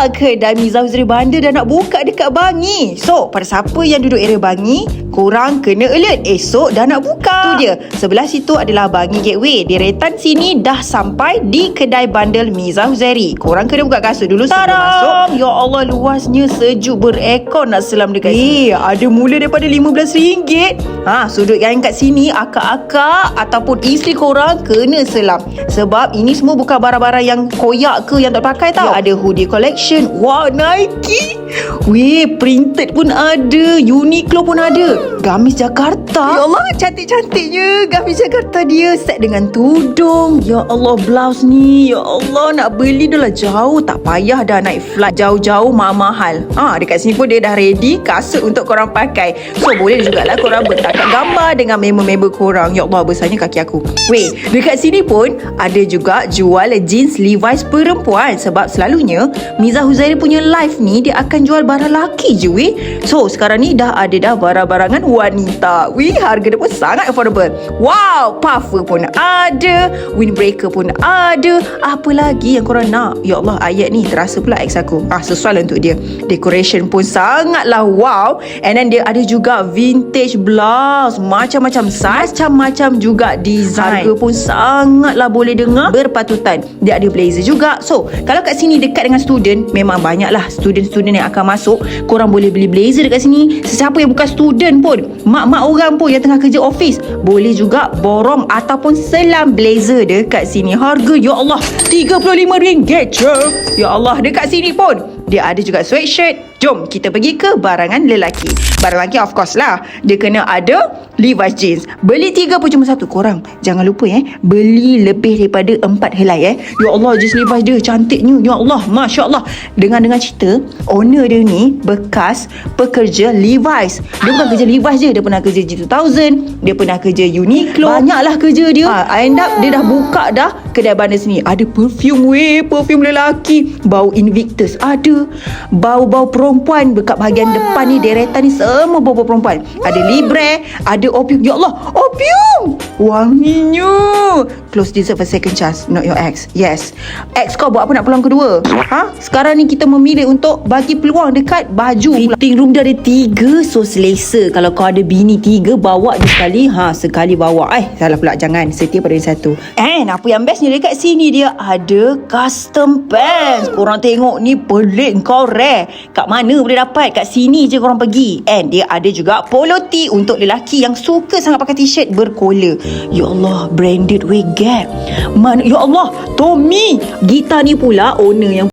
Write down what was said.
kedai Miza Huzri Bandar dah nak buka dekat Bangi. So, pada siapa yang duduk area Bangi, korang kena alert. Esok dah nak buka. Tu dia. Sebelah situ adalah Bangi Gateway. Deretan sini dah sampai di kedai bandel Miza Huzri. Korang kena buka kasut dulu sebelum masuk. Ya Allah, luasnya sejuk berekor nak selam dekat sini. Ada mula daripada RM15. Sudut yang kat sini, akak-akak ataupun isteri korang kena selam. Sebab ini semua bukan barang-barang yang koyak ke yang tak pakai tau. Dia ada hoodie collection. Wow, Nike. Weh, printed pun ada. Uniqlo pun ada. Gamis Jakarta. Ya Allah, cantik-cantiknya gamis Jakarta dia. Set dengan tudung. Ya Allah, blouse ni. Ya Allah, nak beli dah lah jauh. Tak payah dah naik flight jauh-jauh mahal-mahal. Dekat sini pun dia dah ready kasut untuk korang pakai. So, boleh jugalah korang bertakat gambar dengan member-member korang. Ya Allah, besarnya kaki aku. Weh, dekat sini pun ada juga jual jeans Levi's perempuan. Sebab selalunya Miza Huzri punya live ni dia akan jual barang laki je weh. So sekarang ni dah ada dah barang-barangan wanita. Weh, harga dia pun sangat affordable. Wow, puffer pun ada, windbreaker pun ada. Apa lagi yang korang nak? Ya Allah, ayat ni terasa pula ex aku. Sesuai lah untuk dia. Decoration pun sangatlah wow. And then dia ada juga vintage blouse, macam-macam size, macam-macam juga design. Harga pun sangatlah boleh dengar, berpatutan. Dia ada blazer juga. So kalau kat sini dekat dengan student, memang banyaklah student-student yang akan masuk. Korang boleh beli blazer dekat sini. Sesiapa yang bukan student pun, mak-mak orang pun yang tengah kerja office, boleh juga borong ataupun selam blazer dekat sini. Harga, ya Allah, RM35 je. Ya Allah, dekat sini pun dia ada juga sweatshirt. Jom kita pergi ke barangan lelaki. Barang lelaki of course lah, dia kena ada Levi's jeans. Beli 3 pun cuma 1. Korang jangan lupa beli lebih daripada 4 helai Ya Allah, jeans Levi's dia cantiknya. Ya Allah, Masya Allah. Dengan cerita, owner dia ni bekas pekerja Levi's. Dia bukan kerja Levi's je, dia pernah kerja G2000, dia pernah kerja Uniqlo. Banyaklah kerja dia. End up dia dah buka dah kedai bandar sini. Ada perfume perfume lelaki. Bau Invictus ada. Bau-bau perempuan dekat bahagian depan ni, deretan ni semua bau perempuan. Ada Libre, ada Opium. Ya Allah, Opium wanginya. Close dessert for second chance, not your ex. Yes, ex kau buat apa nak peluang kedua? Sekarang ni kita memilih untuk bagi peluang dekat baju. Fitting room dia ada 3, so selesa. Kalau kau ada bini 3, bawa je sekali. Sekali bawa. Salah pula, jangan setia pada yang satu. And apa yang bestnya dekat sini, dia ada custom pants. Korang tengok ni pelik, kau rare. Kat mana boleh dapat? Kat sini je korang pergi. And dia ada juga polo tee untuk lelaki yang suka sangat pakai t-shirt berkola. Ya Allah, branded Gap. Ya Allah, Tommy. Gitar ni pula owner yang